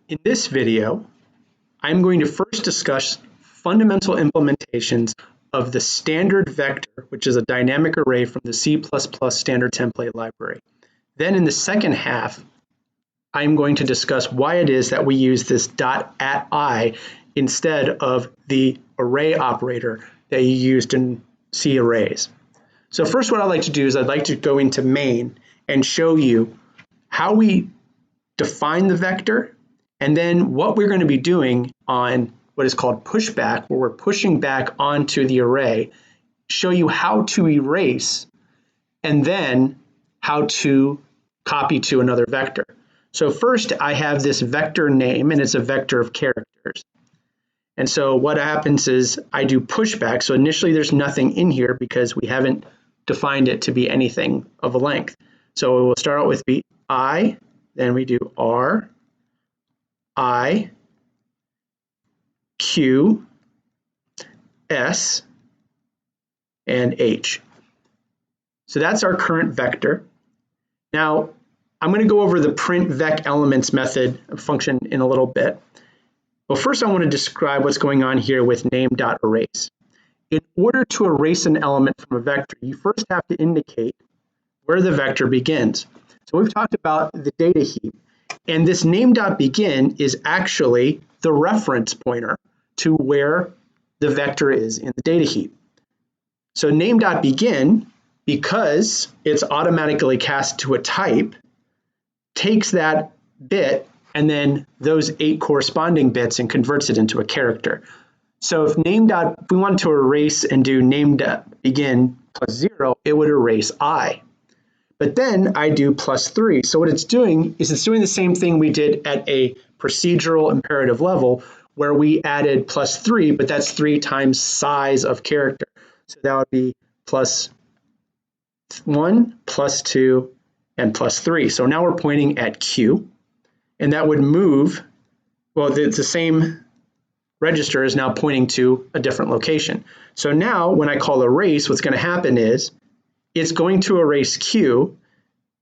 In this video, I'm going to first discuss fundamental implementations of the standard vector, which is a dynamic array from the C++ standard template library. Then in the second half, I'm going to discuss why it is that we use this .@I instead of the array operator that you used in C arrays. So first, what I'd like to do is I'd like to go into main and show you how we define the vector, and then what we're going to be doing on what is called pushback, where we're pushing back onto the array, show you how to erase, and then how to copy to another vector. So first, I have this vector name, and it's a vector of characters. And so what happens is I do pushback. So initially there's nothing in here because we haven't defined it to be anything of a length. So we'll start out with I, then we do R, I, Q, S, and H. So that's our current vector. Now, I'm going to go over the Printvec elements method function in a little bit. But first, I want to describe what's going on here with name.erase. In order to erase an element from a vector, you first have to indicate where the vector begins. So we've talked about the data heap, and this name.begin is actually the reference pointer to where the vector is in the data heap. So name.begin, because it's automatically cast to a type, takes that bit and then those 8 corresponding bits and converts it into a character. So if we wanted to erase and do name.begin plus 0, it would erase I. But then I do plus 3. So what it's doing is it's doing the same thing we did at a procedural imperative level, where we added plus 3, but that's 3 times size of character. So that would be plus 1, plus 2, and plus 3. So now we're pointing at Q, and that would move, well, it's the same register is now pointing to a different location. So now when I call erase, what's going to happen is it's going to erase Q,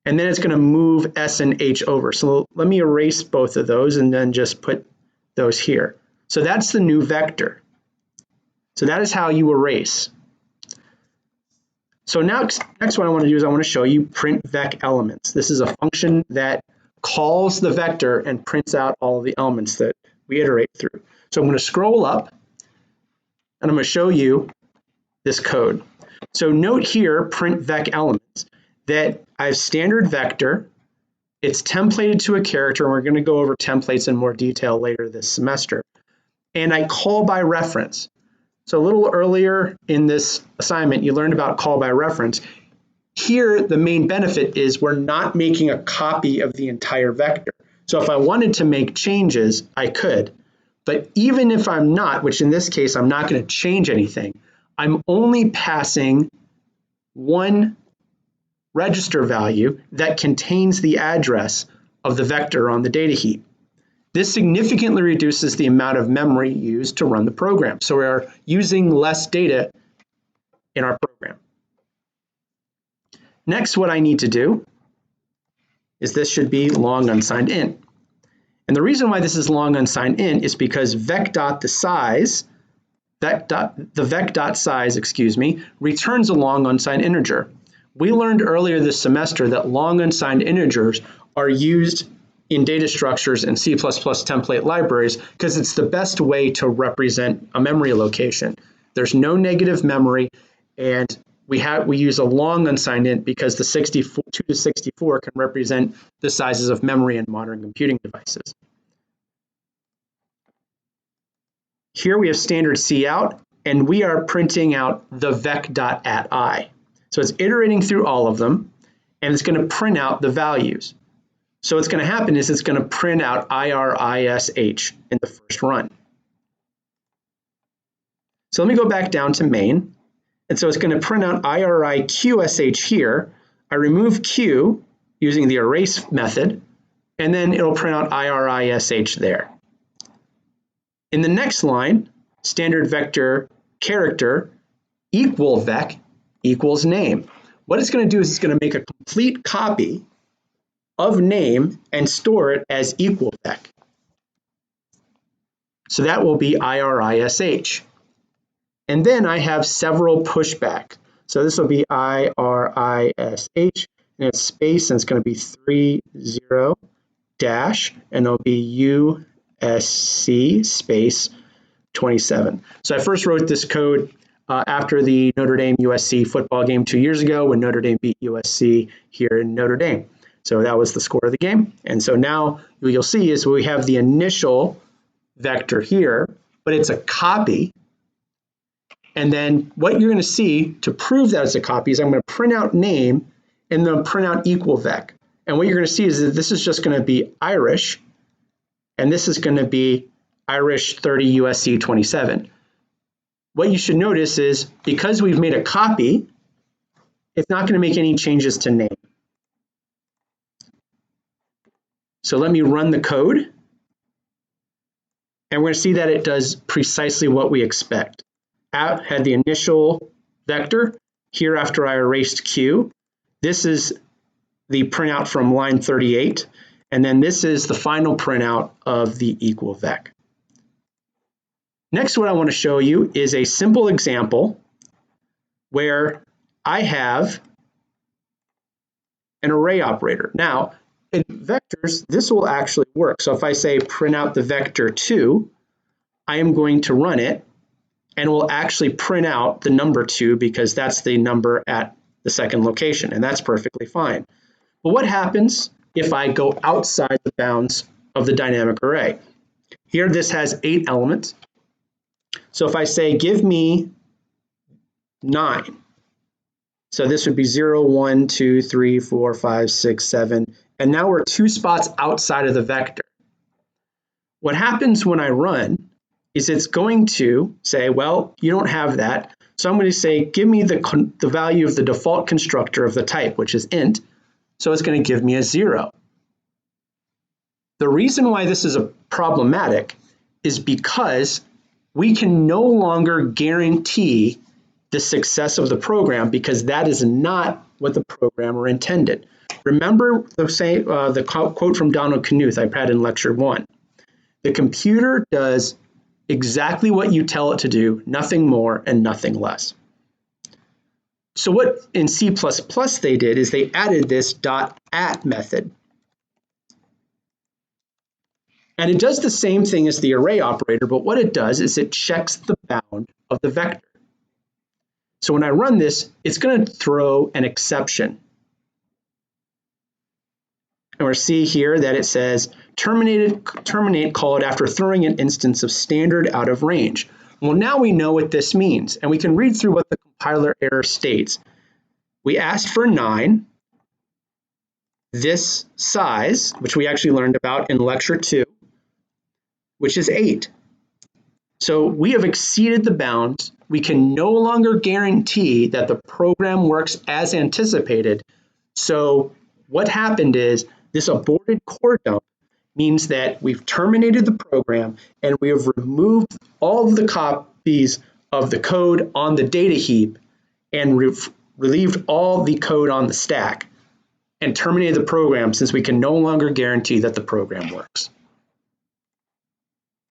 and then it's going to move S and H over. So let me erase both of those and then just put those here. So that's the new vector. So that is how you erase. So next what I want to do is I want to show you Printvec elements. This is a function that calls the vector and prints out all of the elements that we iterate through. So I'm going to scroll up and I'm going to show you this code. So note here, Printvec elements, that I have standard vector, it's templated to a character, and we're going to go over templates in more detail later this semester. And I call by reference. So a little earlier in this assignment, you learned about call by reference. Here, the main benefit is we're not making a copy of the entire vector. So if I wanted to make changes, I could. But even if I'm not, which in this case, I'm not going to change anything, I'm only passing one register value that contains the address of the vector on the data heap. This significantly reduces the amount of memory used to run the program. So we are using less data in our program. Next, what I need to do is this should be long unsigned int. And the reason why this is long unsigned int is because vec.size, returns a long unsigned integer. We learned earlier this semester that long unsigned integers are used in data structures and C++ template libraries because it's the best way to represent a memory location. There's no negative memory, and we use a long unsigned int because the 2 to 64 can represent the sizes of memory in modern computing devices. Here we have standard cout, and we are printing out the vec.@I. So it's iterating through all of them, and it's going to print out the values. So what's going to happen is it's going to print out IRISH in the first run. So let me go back down to main. And so it's going to print out IRIQSH here. I remove Q using the erase method, and then it'll print out IRISH there. In the next line, standard vector character Equalvec equals name. What it's going to do is it's going to make a complete copy of name and store it as Equalvec. So that will be IRISH. And then I have several pushback. So this will be IRISH, and it's space, and it's going to be 30 dash, and it'll be USC space 27. So I first wrote this code after the Notre Dame USC football game 2 years ago when Notre Dame beat USC here in Notre Dame. So that was the score of the game. And so now what you'll see is we have the initial vector here, but it's a copy. And then what you're going to see to prove that it's a copy is I'm going to print out name and then print out Equalvec. And what you're going to see is that this is just going to be Irish, and this is going to be Irish 30 USC 27. What you should notice is because we've made a copy, it's not going to make any changes to name. So let me run the code, and we're going to see that it does precisely what we expect. Out had the initial vector here after I erased Q. This is the printout from line 38, and then this is the final printout of the Equalvec. Next, what I want to show you is a simple example where I have an array operator. Now, in vectors, this will actually work. So if I say print out the vector 2, I am going to run it, and it will actually print out the number 2 because that's the number at the second location, and that's perfectly fine. But what happens if I go outside the bounds of the dynamic array? Here, this has 8 elements. So if I say, give me 9, so this would be 0, 1, 2, 3, 4, 5, 6, 7, and now we're 2 spots outside of the vector. What happens when I run is it's going to say, well, you don't have that, so I'm going to say, give me the value of the default constructor of the type, which is int, so it's going to give me a 0. The reason why this is problematic is because we can no longer guarantee the success of the program because that is not what the programmer intended. Remember the quote from Donald Knuth I had in lecture 1. The computer does exactly what you tell it to do, nothing more and nothing less. So what in C++ they did is they added this .at method. And it does the same thing as the array operator, but what it does is it checks the bound of the vector. So when I run this, it's going to throw an exception. And we'll see here that it says terminate called after throwing an instance of standard out of range. Well, now we know what this means, and we can read through what the compiler error states. We asked for 9, this size, which we actually learned about in lecture 2, which is 8. So we have exceeded the bounds. We can no longer guarantee that the program works as anticipated. So what happened is this aborted core dump means that we've terminated the program and we have removed all of the copies of the code on the data heap and relieved all the code on the stack and terminated the program since we can no longer guarantee that the program works.